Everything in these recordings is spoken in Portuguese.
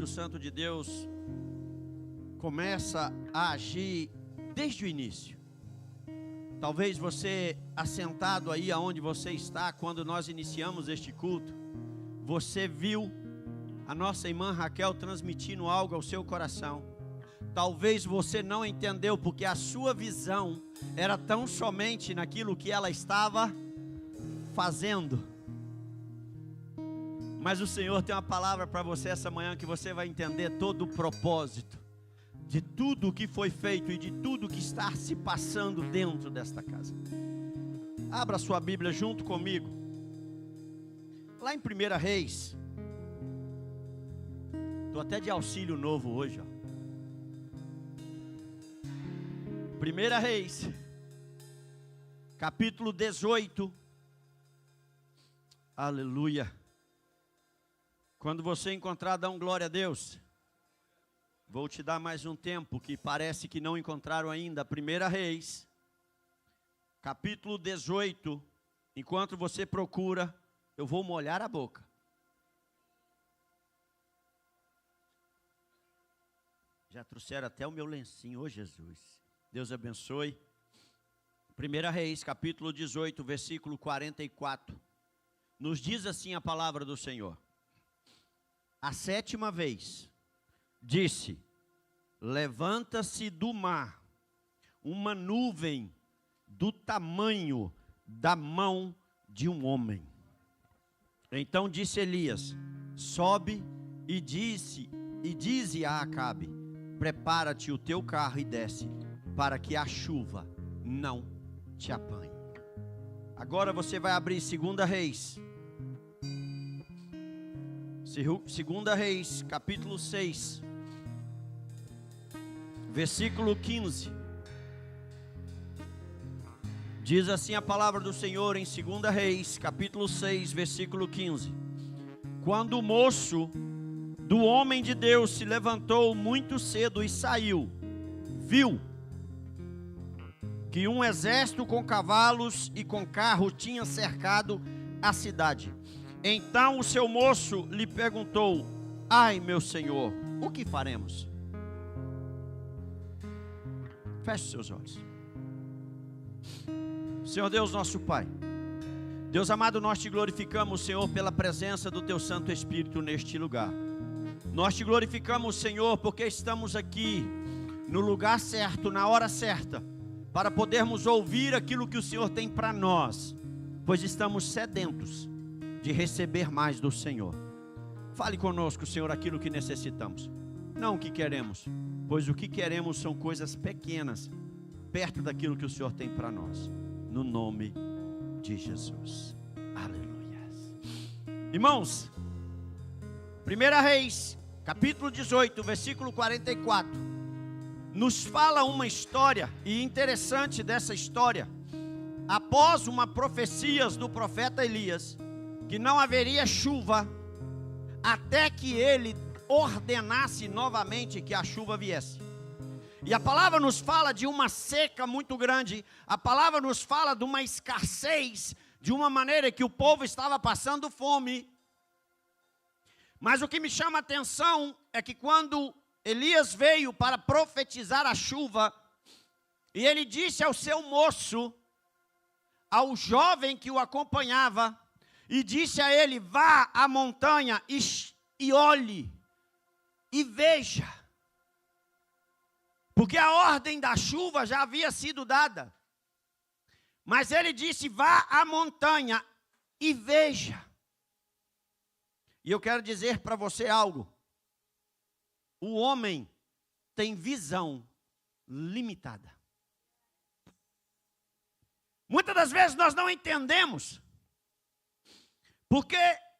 O Santo de Deus começa a agir desde o início. Talvez você, assentado aí aonde você está, quando nós iniciamos este culto, você viu a nossa irmã Raquel transmitindo algo ao seu coração. Talvez você não entendeu, porque a sua visão era tão somente naquilo que ela estava fazendo. Mas o Senhor tem uma palavra para você essa manhã, que você vai entender todo o propósito de tudo o que foi feito e de tudo que está se passando dentro desta casa. Abra sua Bíblia junto comigo, lá em 1 Reis. Estou até de auxílio novo hoje, ó. 1 Reis, capítulo 18. Aleluia. Quando você encontrar, dá um glória a Deus. Vou te dar mais um tempo, que parece que não encontraram ainda. 1 Reis, capítulo 18. Enquanto você procura, eu vou molhar a boca. Já trouxeram até o meu lencinho, ô Jesus. Deus abençoe. 1 Reis, capítulo 18, versículo 44. Nos diz assim a palavra do Senhor. A 7ª vez, disse: levanta-se do mar uma nuvem do tamanho da mão de um homem. Então disse Elias: sobe e dize a Acabe: prepara-te o teu carro e desce, para que a chuva não te apanhe. Agora você vai abrir 2 Reis. 2 Reis, capítulo 6, versículo 15. Diz assim a palavra do Senhor em 2 Reis, capítulo 6, versículo 15. Quando o moço do homem de Deus se levantou muito cedo e saiu, viu que um exército com cavalos e com carro tinha cercado a cidade. Então o seu moço lhe perguntou: ai, meu senhor, o que faremos? Feche seus olhos. Senhor Deus, nosso Pai, Deus amado, nós te glorificamos, Senhor, pela presença do teu Santo Espírito neste lugar. Nós te glorificamos, Senhor, porque estamos aqui no lugar certo, na hora certa, para podermos ouvir aquilo que o Senhor tem para nós, pois estamos sedentos de receber mais do Senhor. Fale conosco, Senhor, aquilo que necessitamos, não o que queremos, pois o que queremos são coisas pequenas, perto daquilo que o Senhor tem para nós, no nome de Jesus. Aleluia. Irmãos, 1 Reis, capítulo 18, versículo 44, nos fala uma história, e interessante dessa história, após uma profecia do profeta Elias, que não haveria chuva, até que ele ordenasse novamente que a chuva viesse. E a palavra nos fala de uma seca muito grande, a palavra nos fala de uma escassez, de uma maneira que o povo estava passando fome. Mas o que me chama a atenção é que quando Elias veio para profetizar a chuva, e ele disse ao seu moço, ao jovem que o acompanhava, e disse a ele: vá à montanha e olhe, e veja. Porque a ordem da chuva já havia sido dada. Mas ele disse: vá à montanha e veja. E eu quero dizer para você algo. O homem tem visão limitada. Muitas das vezes nós não entendemos, porque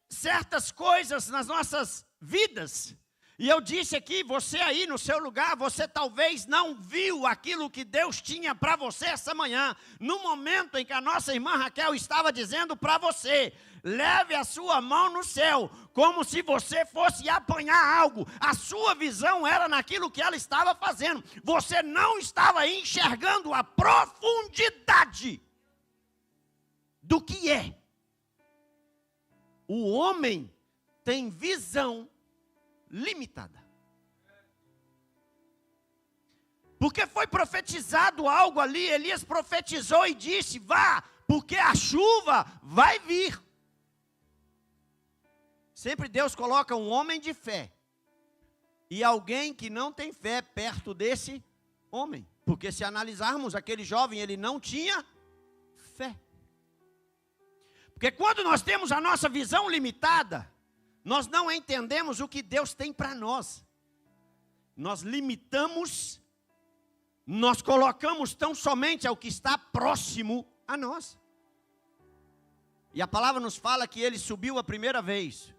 certas coisas nas nossas vidas, e eu disse aqui, você aí no seu lugar, você talvez não viu aquilo que Deus tinha para você essa manhã, no momento em que a nossa irmã Raquel estava dizendo para você: leve a sua mão no céu, como se você fosse apanhar algo. A sua visão era naquilo que ela estava fazendo, você não estava enxergando a profundidade do que é. O homem tem visão limitada. Porque foi profetizado algo ali, Elias profetizou e disse: vá, porque a chuva vai vir. Sempre Deus coloca um homem de fé e alguém que não tem fé perto desse homem. Porque se analisarmos, aquele jovem, ele não tinha fé. Porque quando nós temos a nossa visão limitada, nós não entendemos o que Deus tem para nós. Nós limitamos, nós colocamos tão somente ao que está próximo a nós. E a palavra nos fala que ele subiu a primeira vez.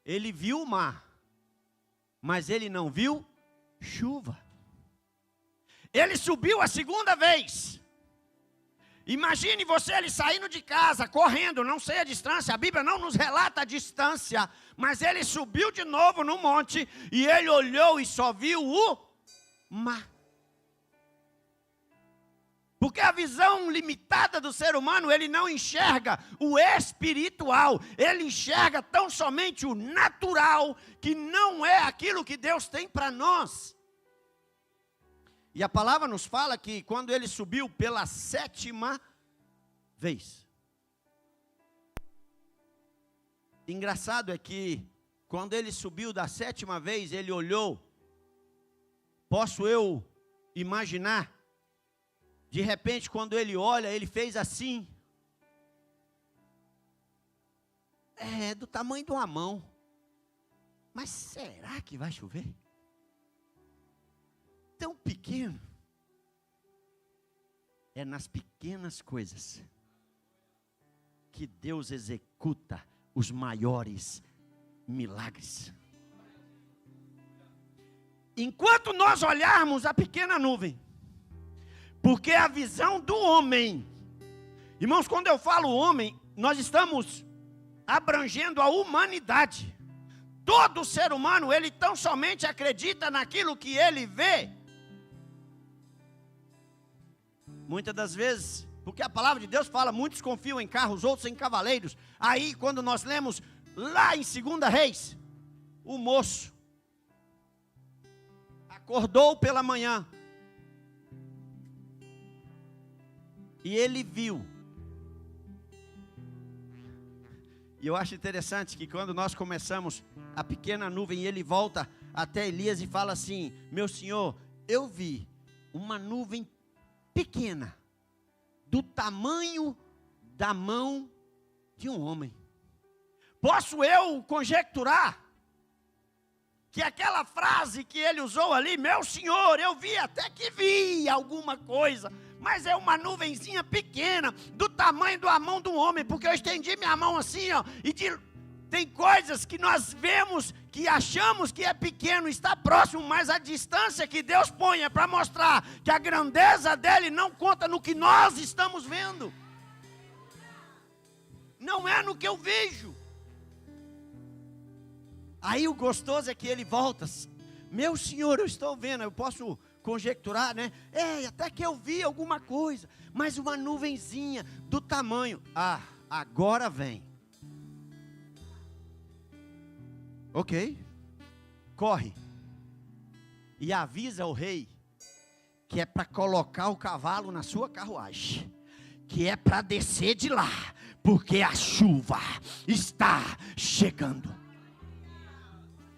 Ele viu o mar, mas ele não viu chuva. Ele subiu a segunda vez. Imagine você, ele saindo de casa, correndo, não sei a distância, a Bíblia não nos relata a distância, mas ele subiu de novo no monte, e ele olhou e só viu o mar. Porque a visão limitada do ser humano, ele não enxerga o espiritual, ele enxerga tão somente o natural, que não é aquilo que Deus tem para nós. E a palavra nos fala que quando ele subiu pela 7ª vez. Engraçado é que quando ele subiu da 7ª vez, ele olhou. Posso eu imaginar? De repente, quando ele olha, ele fez assim. É do tamanho de uma mão. Mas será que vai chover? Tão pequeno. É nas pequenas coisas que Deus executa os maiores milagres. Enquanto nós olharmos a pequena nuvem, porque a visão do homem, irmãos, quando eu falo homem, nós estamos abrangendo a humanidade. Todo ser humano, ele tão somente acredita naquilo que ele vê. Muitas das vezes, porque a palavra de Deus fala, muitos confiam em carros, outros em cavaleiros. Aí, quando nós lemos lá em 2 Reis, o moço acordou pela manhã e ele viu. E eu acho interessante que quando nós começamos a pequena nuvem, ele volta até Elias e fala assim: meu senhor, eu vi uma nuvem pequena, do tamanho da mão de um homem. Posso eu conjecturar que aquela frase que ele usou ali, meu senhor, eu vi, até que vi alguma coisa, mas é uma nuvenzinha pequena, do tamanho da mão de um homem, porque eu estendi minha mão assim, ó, e tem coisas que nós vemos, que achamos que é pequeno, está próximo, mas a distância que Deus põe é para mostrar que a grandeza dele não conta no que nós estamos vendo. Não é no que eu vejo. Aí o gostoso é que ele volta: meu senhor, eu estou vendo, eu posso conjecturar, né? Até que eu vi alguma coisa, mas uma nuvenzinha do tamanho. Ah, agora vem. Ok, corre e avisa o rei que é para colocar o cavalo na sua carruagem, que é para descer de lá, porque a chuva está chegando.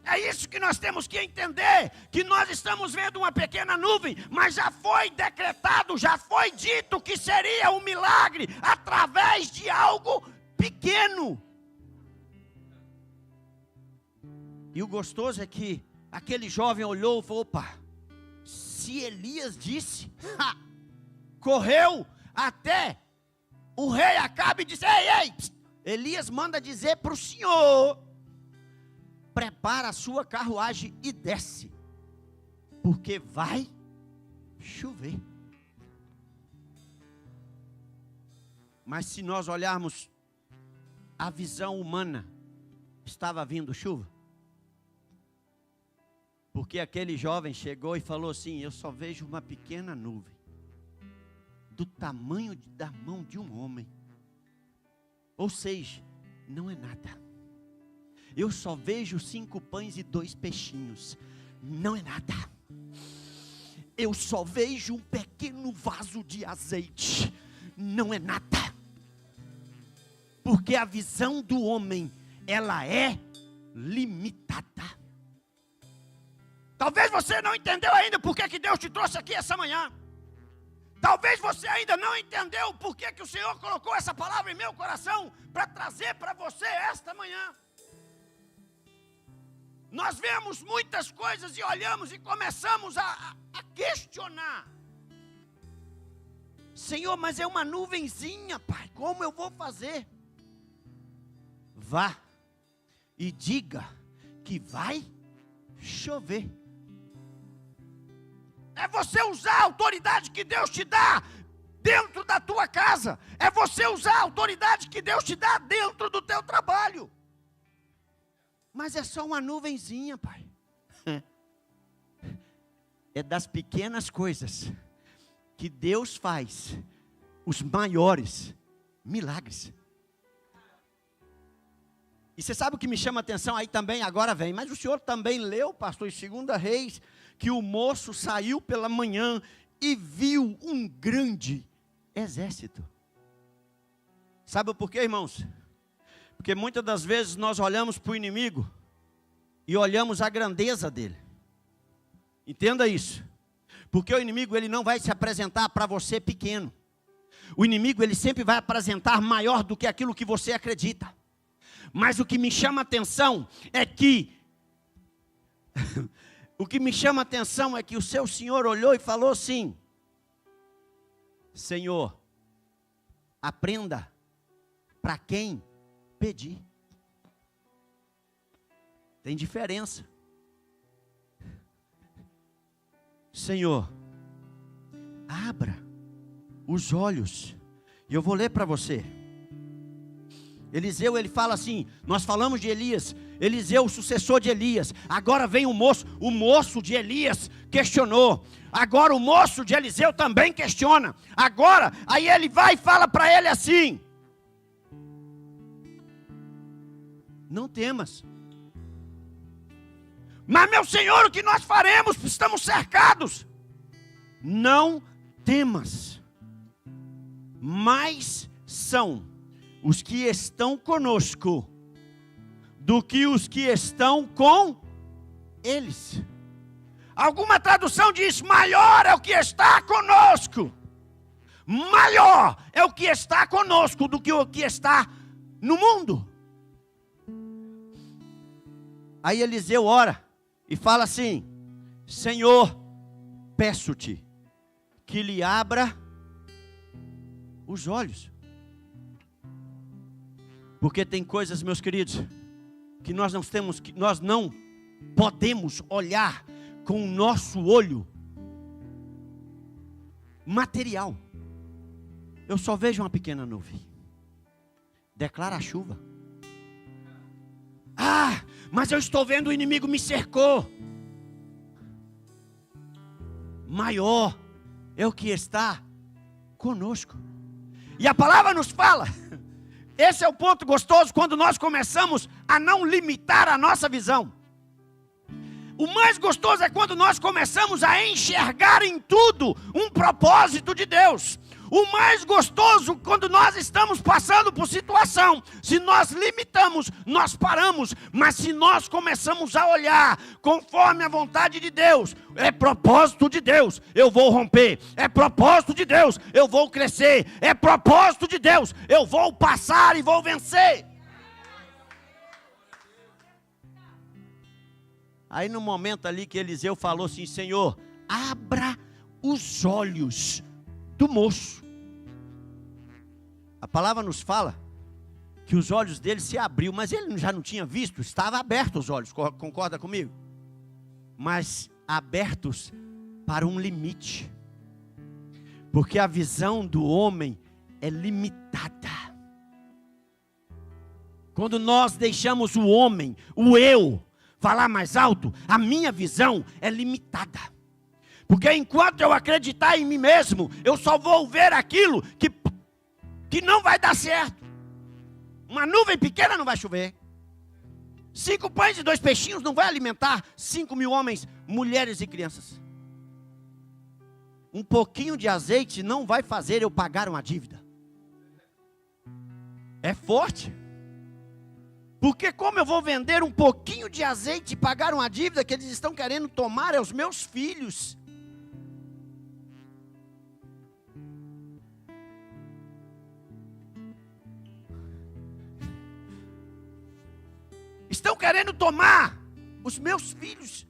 É isso que nós temos que entender, que nós estamos vendo uma pequena nuvem, mas já foi decretado, já foi dito que seria um milagre através de algo pequeno. E o gostoso é que aquele jovem olhou e falou: opa, se Elias disse, correu até o rei Acabe e disse: ei, Elias manda dizer para o senhor, prepara a sua carruagem e desce, porque vai chover. Mas se nós olharmos a visão humana, estava vindo chuva? Porque aquele jovem chegou e falou assim: eu só vejo uma pequena nuvem, do tamanho da mão de um homem. Ou seja, não é nada. eu só vejo 5 pães e 2 peixinhos. Não é nada. Eu só vejo um pequeno vaso de azeite. Não é nada. Porque a visão do homem, ela é limitada. Talvez você não entendeu ainda por que Deus te trouxe aqui essa manhã. Talvez você ainda não entendeu por que o Senhor colocou essa palavra em meu coração para trazer para você esta manhã. Nós vemos muitas coisas e olhamos e começamos a questionar. Senhor, mas é uma nuvenzinha, Pai, como eu vou fazer? Vá e diga que vai chover. É você usar a autoridade que Deus te dá dentro da tua casa. É você usar a autoridade que Deus te dá dentro do teu trabalho. Mas é só uma nuvenzinha, Pai. É das pequenas coisas que Deus faz os maiores milagres. E você sabe o que me chama a atenção aí também, agora vem. Mas o senhor também leu, pastor, em 2 Reis, que o moço saiu pela manhã e viu um grande exército. Sabe por quê, irmãos? Porque muitas das vezes nós olhamos para o inimigo e olhamos a grandeza dele. Entenda isso. Porque o inimigo, ele não vai se apresentar para você pequeno. O inimigo, ele sempre vai apresentar maior do que aquilo que você acredita. Mas o que me chama a atenção é que o seu Senhor olhou e falou assim: Senhor, aprenda para quem pedir. Tem diferença. Senhor, abra os olhos. E eu vou ler para você. Eliseu, ele fala assim, nós falamos de Elias, Eliseu, o sucessor de Elias. Agora vem o moço de Elias questionou. Agora o moço de Eliseu também questiona. Agora, aí ele vai e fala para ele assim: não temas. Mas meu Senhor, o que nós faremos? Estamos cercados. Não temas. Mais são os que estão conosco do que os que estão com eles. Alguma tradução diz: maior é o que está conosco. Maior é o que está conosco do que o que está no mundo. Aí Eliseu ora e fala assim: Senhor, peço-te que lhe abra os olhos. Porque tem coisas, meus queridos, que nós não podemos olhar com o nosso olho material. Eu só vejo uma pequena nuvem. Declara a chuva. Ah, mas eu estou vendo o inimigo me cercou. Maior é o que está conosco. E a palavra nos fala. Esse é o ponto gostoso quando nós começamos a não limitar a nossa visão. O mais gostoso é quando nós começamos a enxergar em tudo um propósito de Deus. O mais gostoso quando nós estamos passando por situação, se nós limitamos, nós paramos, mas se nós começamos a olhar conforme a vontade de Deus, é propósito de Deus, eu vou romper, é propósito de Deus, eu vou crescer, é propósito de Deus, eu vou passar e vou vencer. Aí no momento ali que Eliseu falou assim: Senhor, abra os olhos do moço. A palavra nos fala que os olhos dele se abriu, mas ele já não tinha visto, estava aberto os olhos, concorda comigo? Mas abertos para um limite, porque a visão do homem é limitada. Quando nós deixamos o homem, o eu, falar mais alto, a minha visão é limitada. Porque enquanto eu acreditar em mim mesmo, eu só vou ver aquilo que não vai dar certo. Uma nuvem pequena não vai chover. 5 pães e 2 peixinhos não vai alimentar 5.000 homens, mulheres e crianças. Um pouquinho de azeite não vai fazer eu pagar uma dívida. É forte. Porque como eu vou vender um pouquinho de azeite e pagar uma dívida que eles estão querendo tomar aos meus filhos? Estão querendo tomar os meus filhos.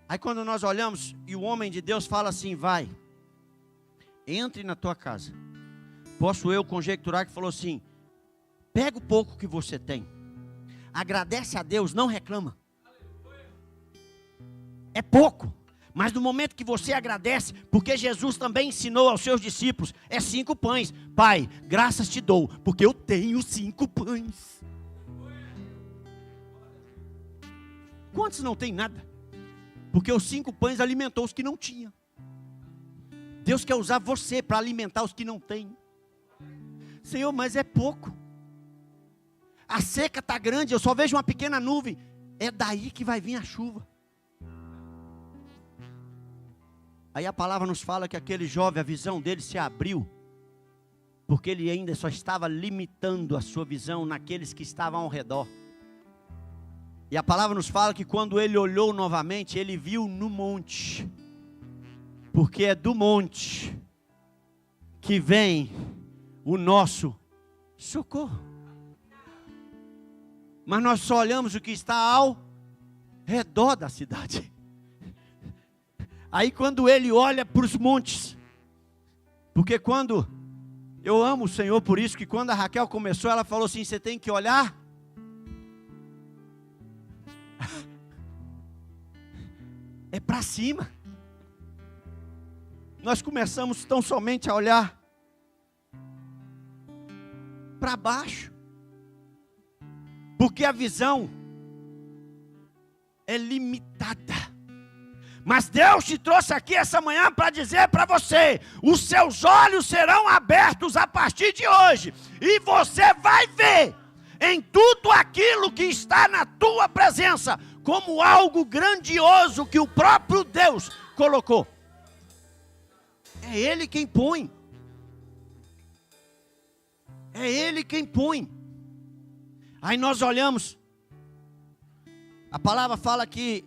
Aí quando nós olhamos e o homem de Deus fala assim, vai, entre na tua casa. Posso eu conjecturar que falou assim, pega o pouco que você tem, agradece a Deus, não reclama. É pouco, mas no momento que você agradece, porque Jesus também ensinou aos seus discípulos, é 5 pães. Pai, graças te dou, porque eu tenho 5 pães. Quantos não tem nada? Porque os 5 pães alimentou os que não tinham. Deus quer usar você para alimentar os que não têm. Senhor, mas é pouco. A seca está grande, eu só vejo uma pequena nuvem. É daí que vai vir a chuva. Aí a palavra nos fala que aquele jovem, a visão dele se abriu. Porque ele ainda só estava limitando a sua visão naqueles que estavam ao redor. E a palavra nos fala que quando ele olhou novamente, ele viu no monte. Porque é do monte que vem o nosso socorro. Mas nós só olhamos o que está ao redor da cidade. Aí quando ele olha para os montes, porque quando, eu amo o Senhor por isso, que quando a Raquel começou, ela falou assim, você tem que olhar é para cima. Nós começamos tão somente a olhar para baixo, porque a visão é limitada. Mas Deus te trouxe aqui essa manhã para dizer para você, os seus olhos serão abertos a partir de hoje, e você vai ver em tudo aquilo que está na tua presença, como algo grandioso que o próprio Deus colocou. É Ele quem põe. É Ele quem põe. Aí nós olhamos, a palavra fala que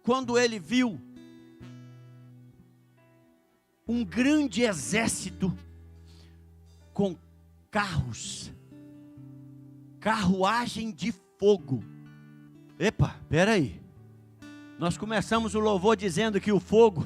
quando ele viu um grande exército com carros, carruagem de fogo. Epa, peraí. Nós começamos o louvor dizendo que o fogo,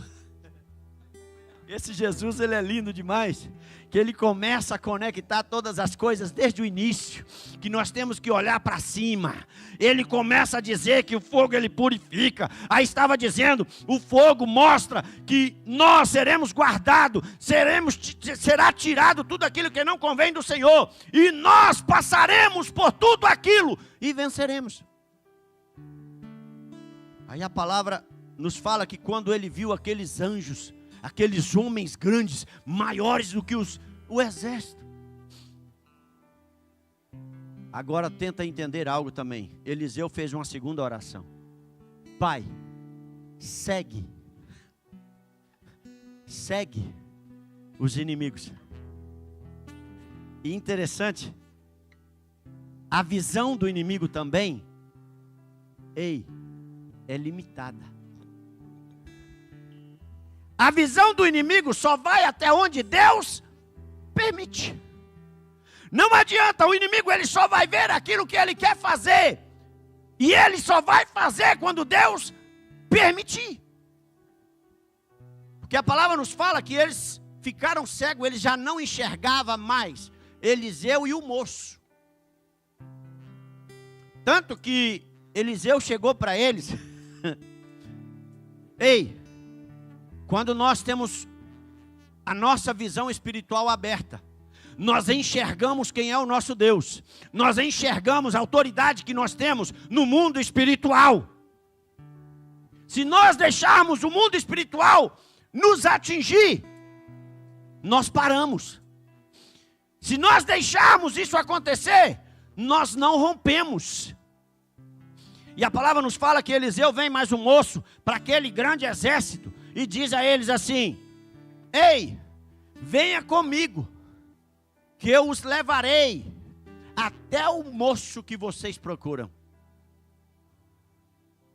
esse Jesus, ele é lindo demais, que ele começa a conectar todas as coisas desde o início, que nós temos que olhar para cima. Ele começa a dizer que o fogo ele purifica. Aí estava dizendo, o fogo mostra que nós seremos guardados, será tirado tudo aquilo que não convém do Senhor, e nós passaremos por tudo aquilo e venceremos. Aí a palavra nos fala que quando ele viu aqueles anjos, aqueles homens grandes, maiores do que o exército. Agora tenta entender algo também. Eliseu fez uma segunda oração. Pai, segue os inimigos. E interessante, a visão do inimigo também, é limitada. A visão do inimigo só vai até onde Deus permite. Não adianta, o inimigo ele só vai ver aquilo que ele quer fazer. E ele só vai fazer quando Deus permitir. Porque a palavra nos fala que eles ficaram cegos, eles já não enxergavam mais Eliseu e o moço. Tanto que Eliseu chegou para eles. Quando nós temos a nossa visão espiritual aberta, nós enxergamos quem é o nosso Deus, nós enxergamos a autoridade que nós temos no mundo espiritual. Se nós deixarmos o mundo espiritual nos atingir, nós paramos. Se nós deixarmos isso acontecer, nós não rompemos. E a palavra nos fala que Eliseu vem mais um moço para aquele grande exército e diz a eles assim: ei, venha comigo, que eu os levarei até o moço que vocês procuram.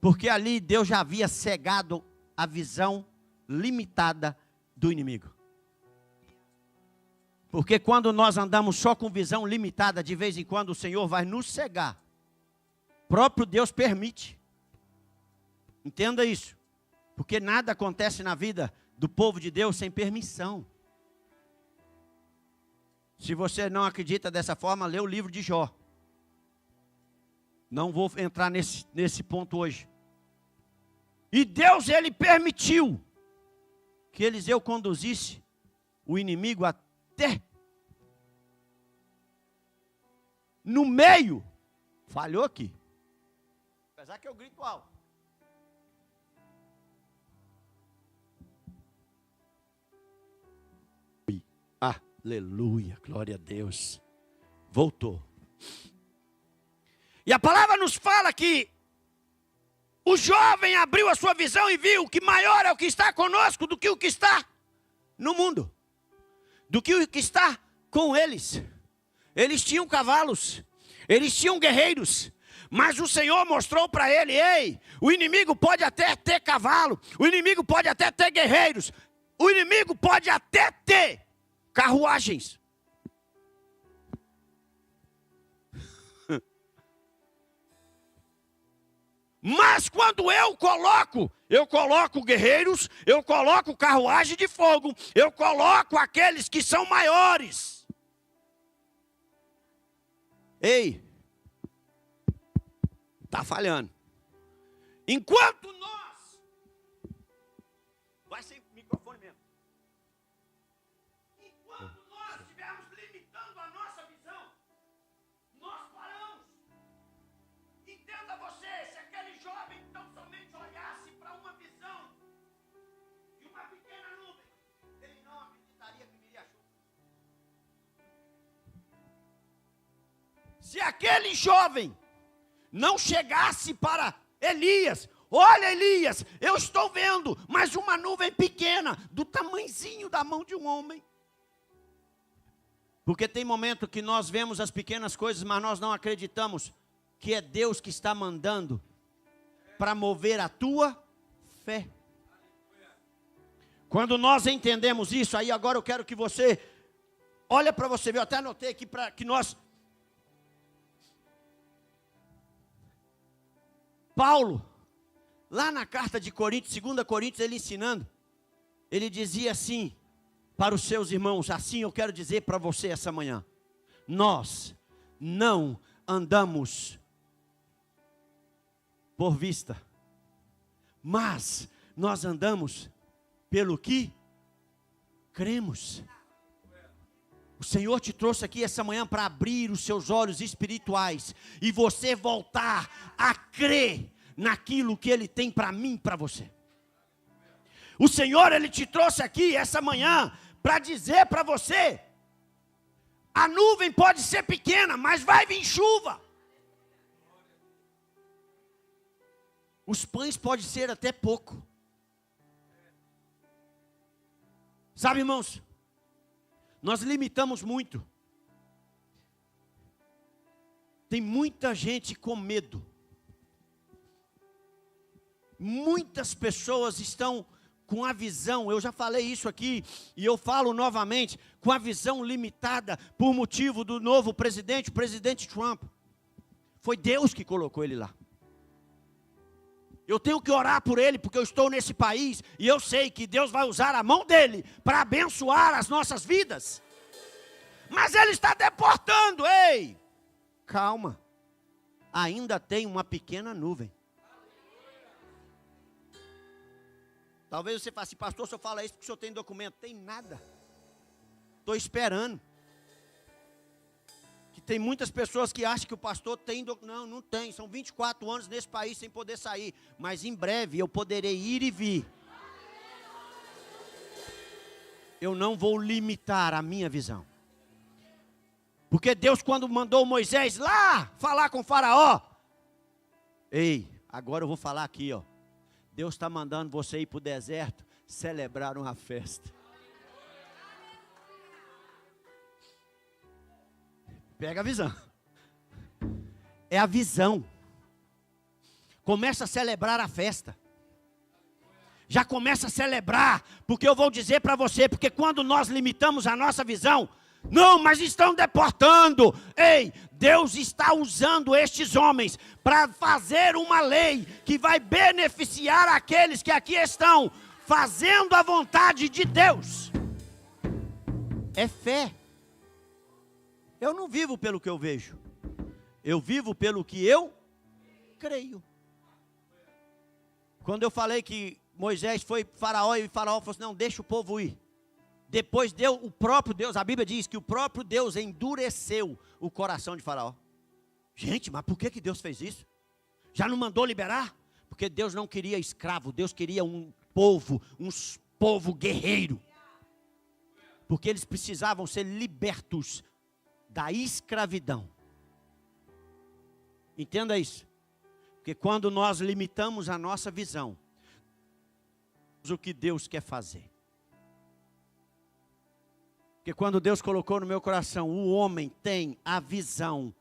Porque ali Deus já havia cegado a visão limitada do inimigo. Porque quando nós andamos só com visão limitada, de vez em quando o Senhor vai nos cegar. Próprio Deus permite. Entenda isso. Porque nada acontece na vida do povo de Deus sem permissão. Se você não acredita dessa forma, lê o livro de Jó. Não vou entrar nesse ponto hoje. E Deus, ele permitiu que Eliseu conduzisse o inimigo até no meio. Falhou aqui. Apesar que eu grito alto. Aleluia, glória a Deus. Voltou. E a palavra nos fala que o jovem abriu a sua visão e viu que maior é o que está conosco do que o que está no mundo. Do que o que está com eles. Eles tinham cavalos, eles tinham guerreiros. Mas o Senhor mostrou para ele: ei, o inimigo pode até ter cavalo, o inimigo pode até ter guerreiros, o inimigo pode até ter carruagens. Mas quando eu coloco guerreiros, eu coloco carruagem de fogo, eu coloco aqueles que são maiores. Ei, está falhando. Enquanto nós, vai sem microfone mesmo. Enquanto nós estivermos limitando a nossa visão, nós paramos. Entenda você, se aquele jovem tão somente olhasse para uma visão de uma pequena nuvem, ele não acreditaria que viria chuva. Se aquele jovem não chegasse para Elias: olha, Elias, eu estou vendo, mas uma nuvem pequena, do tamanhozinho da mão de um homem. Porque tem momento que nós vemos as pequenas coisas, mas nós não acreditamos que é Deus que está mandando para mover a tua fé. Quando nós entendemos isso, aí agora eu quero que você olha para você, eu até anotei aqui para que nós... Paulo, lá na carta de Coríntios, 2 Coríntios, ele ensinando, ele dizia assim para os seus irmãos: assim eu quero dizer para você essa manhã: nós não andamos por vista, mas nós andamos pelo que cremos. O Senhor te trouxe aqui essa manhã para abrir os seus olhos espirituais e você voltar a crer naquilo que Ele tem para mim e para você. O Senhor, Ele te trouxe aqui essa manhã para dizer para você: a nuvem pode ser pequena, mas vai vir chuva. Os pães podem ser até pouco. Sabe, irmãos, nós limitamos muito. Tem muita gente com medo. Muitas pessoas estão com a visão, eu já falei isso aqui, e eu falo novamente, com a visão limitada, por motivo do novo presidente, o presidente Trump. Foi Deus que colocou ele lá. Eu tenho que orar por ele, porque eu estou nesse país, e eu sei que Deus vai usar a mão dele, para abençoar as nossas vidas. Mas ele está deportando, ei, calma, ainda tem uma pequena nuvem. Talvez você fale assim: pastor, o senhor fala isso porque o senhor tem documento. Tem nada. Estou esperando. Que tem muitas pessoas que acham que o pastor tem documento. Não, não tem. São 24 anos nesse país sem poder sair. Mas em breve eu poderei ir e vir. Eu não vou limitar a minha visão. Porque Deus, quando mandou Moisés lá falar com o faraó, Ei, agora eu vou falar aqui, ó. Deus está mandando você ir para o deserto celebrar uma festa. Pega a visão. É a visão. Começa a celebrar a festa. Já começa a celebrar, porque eu vou dizer para você, porque quando nós limitamos a nossa visão, não, mas estão deportando. Ei, Deus está usando estes homens para fazer uma lei que vai beneficiar aqueles que aqui estão fazendo a vontade de Deus. É fé. Eu não vivo pelo que eu vejo. Eu vivo pelo que eu creio. Quando eu falei que Moisés foi Faraó e Faraó falou assim, não, deixa o povo ir. Depois deu o próprio Deus, a Bíblia diz que o próprio Deus endureceu o coração de Faraó. Gente, mas por que Deus fez isso? Já não mandou liberar? Porque Deus não queria escravo, Deus queria um povo guerreiro. Porque eles precisavam ser libertos da escravidão. Entenda isso. Porque quando nós limitamos a nossa visão, o que Deus quer fazer. Porque quando Deus colocou no meu coração, o homem tem a visão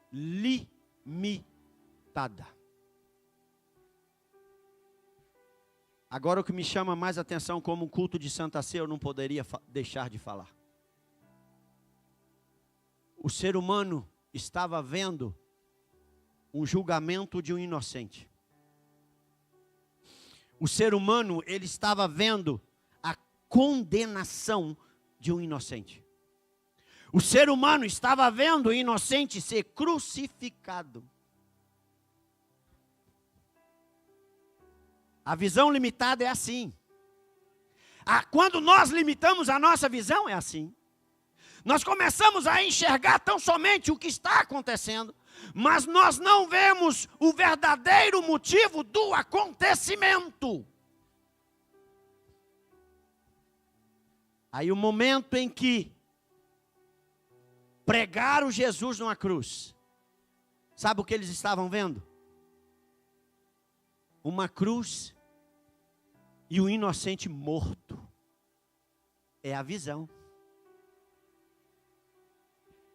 limitada. Agora o que me chama mais atenção como um culto de Santa Ceia, eu não poderia deixar de falar. O ser humano estava vendo um julgamento de um inocente. O ser humano, ele estava vendo a condenação de um inocente. O ser humano estava vendo o inocente ser crucificado. A visão limitada é assim. Quando nós limitamos a nossa visão, é assim. Nós começamos a enxergar tão somente o que está acontecendo, mas nós não vemos o verdadeiro motivo do acontecimento. Aí o momento em que pregaram Jesus numa cruz, sabe o que eles estavam vendo? Uma cruz e um inocente morto. É a visão.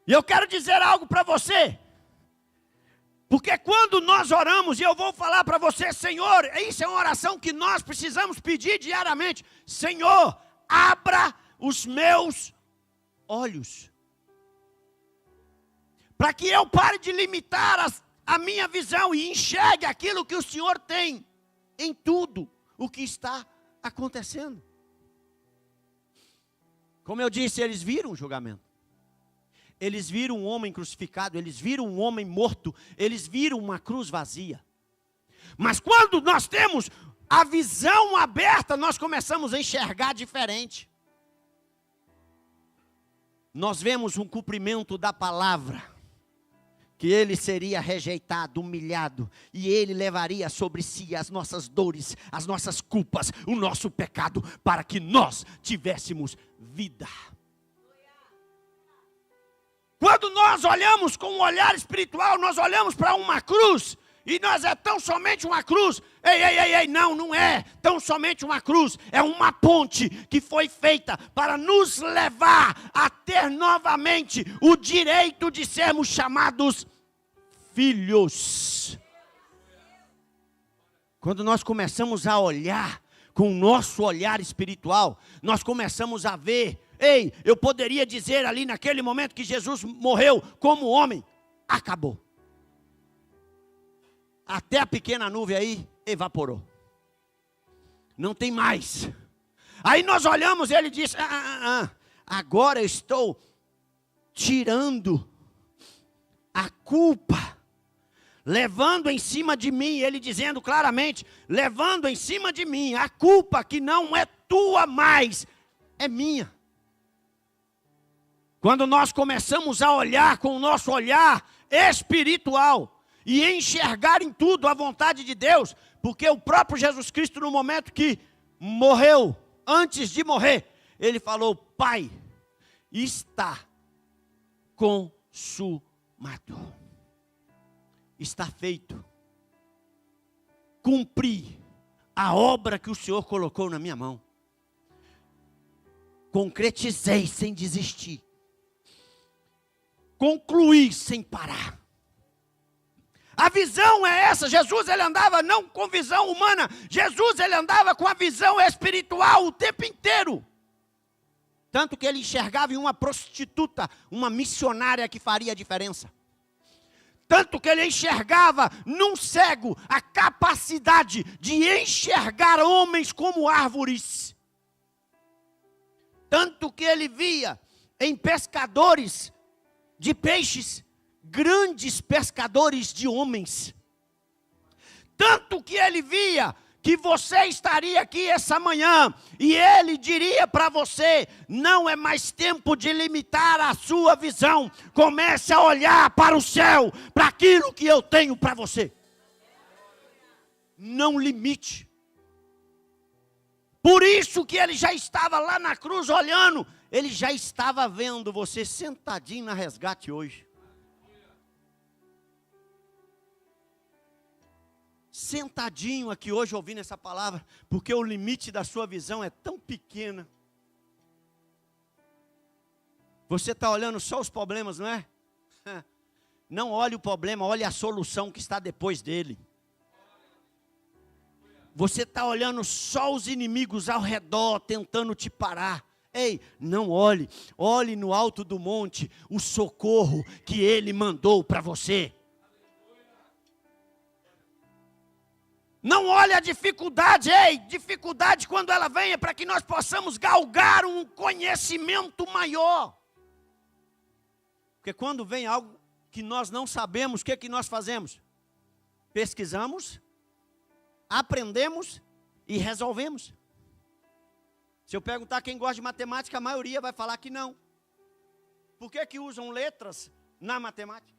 E eu quero dizer algo para você. Porque quando nós oramos, e eu vou falar para você, Senhor, isso é uma oração que nós precisamos pedir diariamente. Senhor, abra os meus olhos. Para que eu pare de limitar a minha visão e enxergue aquilo que o Senhor tem em tudo o que está acontecendo. Como eu disse, eles viram o julgamento. Eles viram um homem crucificado, eles viram um homem morto, eles viram uma cruz vazia. Mas quando nós temos a visão aberta, nós começamos a enxergar diferente. Nós vemos um cumprimento da palavra, que ele seria rejeitado, humilhado, e ele levaria sobre si as nossas dores, as nossas culpas, o nosso pecado, para que nós tivéssemos vida. Quando nós olhamos com um olhar espiritual, nós olhamos para uma cruz, e nós é tão somente uma cruz. Ei, não é tão somente uma cruz, é uma ponte que foi feita para nos levar a ter novamente o direito de sermos chamados filhos. Quando nós começamos a olhar com o nosso olhar espiritual, nós começamos a ver. Ei, eu poderia dizer ali naquele momento que Jesus morreu como homem, acabou. Até a pequena nuvem aí evaporou. Não tem mais. Aí nós olhamos e ele diz, agora eu estou tirando a culpa, levando em cima de mim, ele dizendo claramente, levando em cima de mim, a culpa que não é tua mais, é minha. Quando nós começamos a olhar com o nosso olhar espiritual e enxergar em tudo a vontade de Deus, porque o próprio Jesus Cristo, no momento que morreu, antes de morrer, ele falou, Pai, está consumado. Está feito. cumprir a obra que o Senhor colocou na minha mão. Concretizei sem desistir. Concluí sem parar. A visão é essa. Jesus, ele andava não com visão humana. Jesus, ele andava com a visão espiritual o tempo inteiro. Tanto que ele enxergava em uma prostituta, uma missionária que faria a diferença. Tanto que ele enxergava num cego a capacidade de enxergar homens como árvores. Tanto que ele via em pescadores de peixes, grandes pescadores de homens. Tanto que ele via que você estaria aqui essa manhã, e ele diria para você, não é mais tempo de limitar a sua visão, comece a olhar para o céu, para aquilo que eu tenho para você. Não limite. Por isso que ele já estava lá na cruz olhando, ele já estava vendo você sentadinho na Resgate hoje. Sentadinho aqui hoje ouvindo essa palavra, porque o limite da sua visão é tão pequena. Você está olhando só os problemas, não é? Não olhe o problema, olhe a solução que está depois dele. Você está olhando só os inimigos ao redor, tentando te parar. Ei, não olhe, olhe no alto do monte, o socorro que ele mandou para você. Não olhe a dificuldade, dificuldade quando ela vem é para que nós possamos galgar um conhecimento maior. Porque quando vem algo que nós não sabemos, o que nós fazemos? Pesquisamos, aprendemos e resolvemos. Se eu perguntar quem gosta de matemática, a maioria vai falar que não. Por que usam letras na matemática?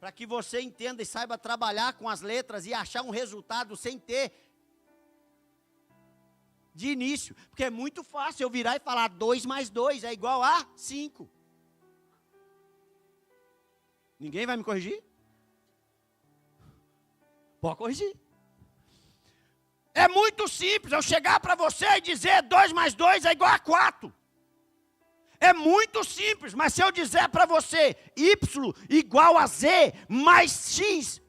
Para que você entenda e saiba trabalhar com as letras e achar um resultado sem ter de início. Porque é muito fácil eu virar e falar 2 mais 2 é igual a 5. Ninguém vai me corrigir? Pode corrigir. É muito simples eu chegar para você e dizer 2 mais 2 é igual a 4. É muito simples, mas se eu dizer para você, Y igual a Z mais X,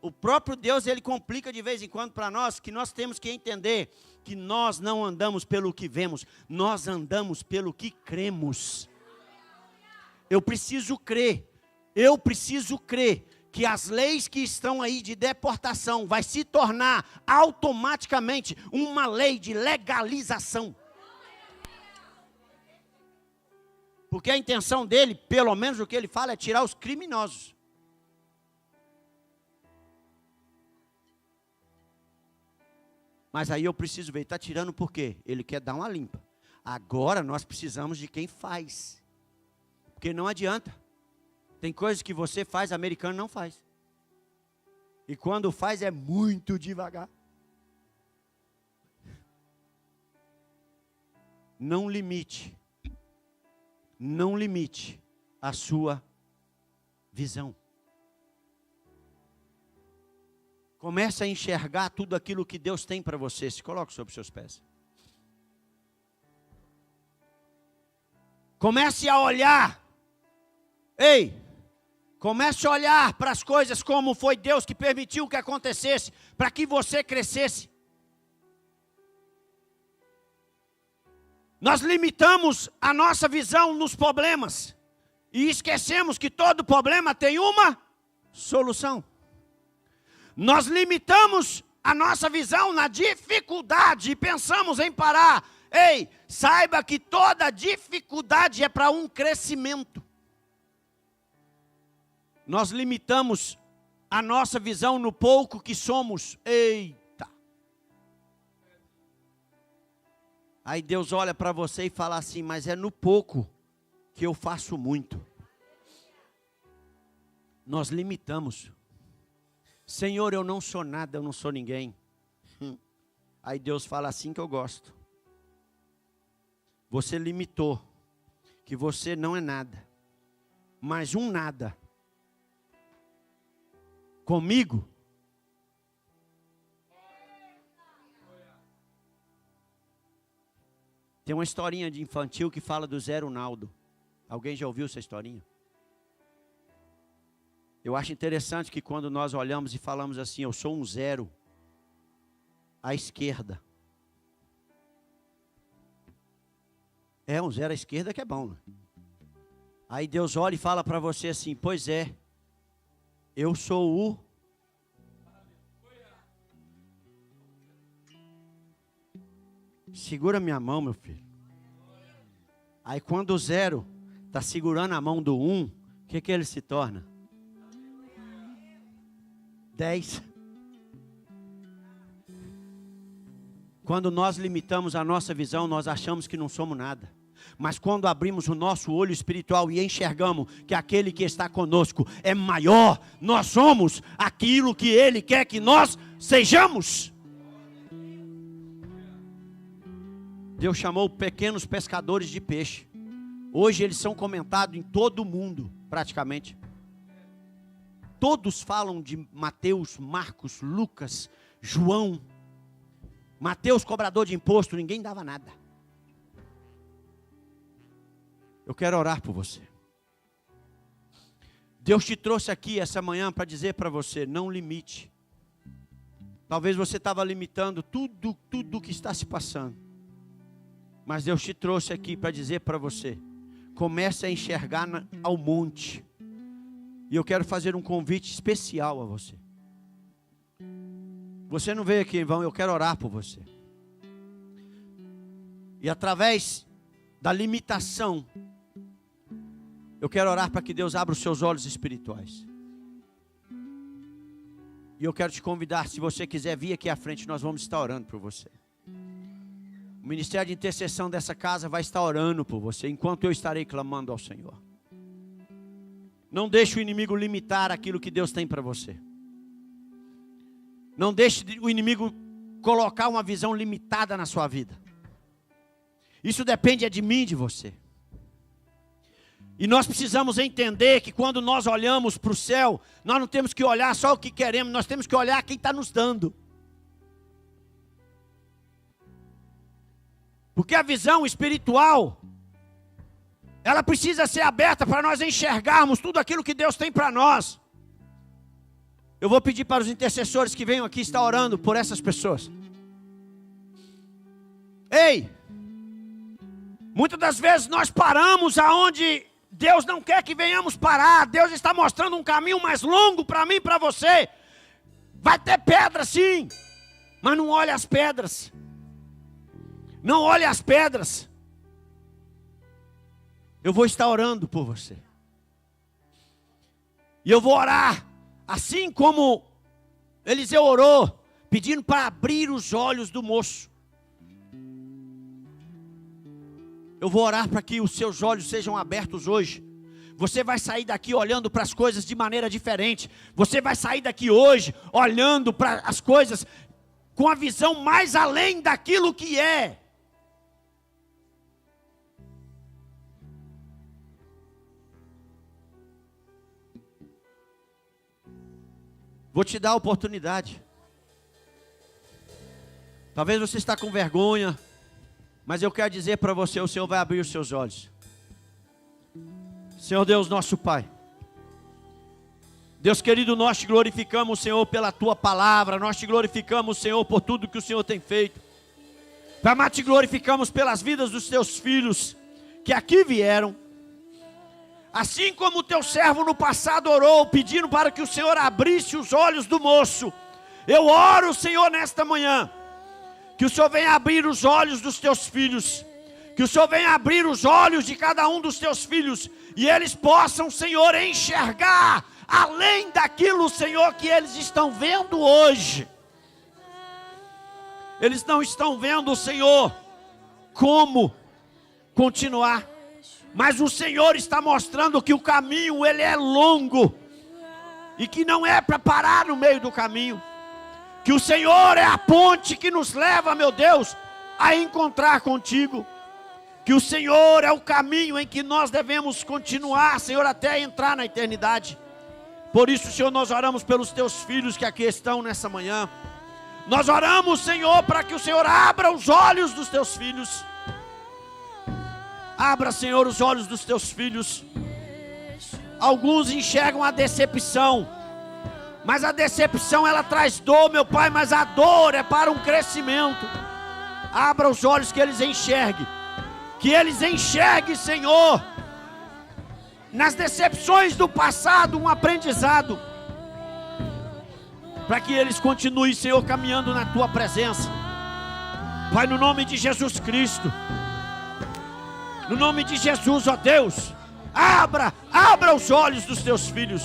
o próprio Deus, ele complica de vez em quando para nós, que nós temos que entender, que nós não andamos pelo que vemos, nós andamos pelo que cremos. Eu preciso crer que as leis que estão aí de deportação vai se tornar automaticamente uma lei de legalização. Porque a intenção dele, pelo menos o que ele fala, é tirar os criminosos. Mas aí eu preciso ver, ele está tirando por quê? Ele quer dar uma limpa. Agora nós precisamos de quem faz. Porque não adianta. Tem coisas que você faz, americano não faz. E quando faz é muito devagar. Não limite a sua visão. Comece a enxergar tudo aquilo que Deus tem para você. Se coloque sobre os seus pés. Comece a olhar. Comece a olhar para as coisas como foi Deus que permitiu que acontecesse, para que você crescesse. Nós limitamos a nossa visão nos problemas e esquecemos que todo problema tem uma solução. Nós limitamos a nossa visão na dificuldade e pensamos em parar. Saiba que toda dificuldade é para um crescimento. Nós limitamos a nossa visão no pouco que somos. Eita! Aí Deus olha para você e fala assim, mas é no pouco que eu faço muito. Nós limitamos. Senhor, eu não sou nada, eu não sou ninguém. Aí Deus fala assim que eu gosto. Você limitou que você não é nada. Mas um nada comigo. Tem uma historinha de infantil que fala do Zé Ronaldo. Alguém já ouviu essa historinha? Eu acho interessante que quando nós olhamos e falamos assim, eu sou um zero à esquerda. É, um zero à esquerda que é bom, né? Aí Deus olha e fala para você assim, pois é, eu sou o... Segura minha mão, meu filho. Aí quando o zero está segurando a mão do 1, o que ele se torna? 10. Quando nós limitamos a nossa visão, nós achamos que não somos nada. Mas quando abrimos o nosso olho espiritual e enxergamos que aquele que está conosco é maior, nós somos aquilo que Ele quer que nós sejamos. Deus chamou pequenos pescadores de peixe. Hoje eles são comentados em todo o mundo, praticamente. Todos falam de Mateus, Marcos, Lucas, João. Mateus, cobrador de imposto, ninguém dava nada. Eu quero orar por você. Deus te trouxe aqui essa manhã para dizer para você, não limite. Talvez você estava limitando tudo que está se passando. Mas Deus te trouxe aqui para dizer para você, comece a enxergar ao monte. E eu quero fazer um convite especial a você. Você não veio aqui em vão, eu quero orar por você. E através da limitação, eu quero orar para que Deus abra os seus olhos espirituais. E eu quero te convidar, se você quiser vir aqui à frente, nós vamos estar orando por você. O ministério de intercessão dessa casa vai estar orando por você, enquanto eu estarei clamando ao Senhor. Não deixe o inimigo limitar aquilo que Deus tem para você. Não deixe o inimigo colocar uma visão limitada na sua vida. Isso depende de mim e de você. E nós precisamos entender que quando nós olhamos para o céu, nós não temos que olhar só o que queremos, nós temos que olhar quem está nos dando. Porque a visão espiritual, ela precisa ser aberta para nós enxergarmos tudo aquilo que Deus tem para nós. Eu vou pedir para os intercessores que venham aqui estar orando por essas pessoas. Ei! Muitas das vezes nós paramos aonde Deus não quer que venhamos parar. Deus está mostrando um caminho mais longo para mim e para você. Vai ter pedra sim, mas não olhe as pedras. Não olhe as pedras. Eu vou estar orando por você. E eu vou orar, assim como Eliseu orou, pedindo para abrir os olhos do moço. Eu vou orar para que os seus olhos sejam abertos hoje. Você vai sair daqui olhando para as coisas de maneira diferente. Você vai sair daqui hoje olhando para as coisas com a visão mais além daquilo que é. Vou te dar a oportunidade. Talvez você está com vergonha, mas eu quero dizer para você, o Senhor vai abrir os seus olhos. Senhor Deus, nosso Pai. Deus querido, nós te glorificamos, Senhor, pela Tua palavra. Nós te glorificamos, Senhor, por tudo que o Senhor tem feito. Pai amado, te glorificamos pelas vidas dos Teus filhos que aqui vieram. Assim como o Teu servo no passado orou, pedindo para que o Senhor abrisse os olhos do moço. Eu oro, Senhor, nesta manhã. Que o Senhor venha abrir os olhos dos Teus filhos. Que o Senhor venha abrir os olhos de cada um dos Teus filhos. E eles possam, Senhor, enxergar além daquilo, Senhor, que eles estão vendo hoje. Eles não estão vendo, Senhor, como continuar. Mas o Senhor está mostrando que o caminho, ele é longo. E que não é para parar no meio do caminho. Que o Senhor é a ponte que nos leva, meu Deus, a encontrar contigo. Que o Senhor é o caminho em que nós devemos continuar, Senhor, até entrar na eternidade. Por isso, Senhor, nós oramos pelos teus filhos que aqui estão nessa manhã. Nós oramos, Senhor, para que o Senhor abra os olhos dos teus filhos. Abra, Senhor, os olhos dos teus filhos. Alguns enxergam a decepção, mas a decepção ela traz dor, meu Pai, mas a dor é para um crescimento. Abra os olhos que eles enxerguem. Que eles enxerguem, Senhor, nas decepções do passado, um aprendizado. Para que eles continuem, Senhor, caminhando na Tua presença. Pai, no nome de Jesus Cristo. No nome de Jesus, ó Deus. Abra os olhos dos Teus filhos.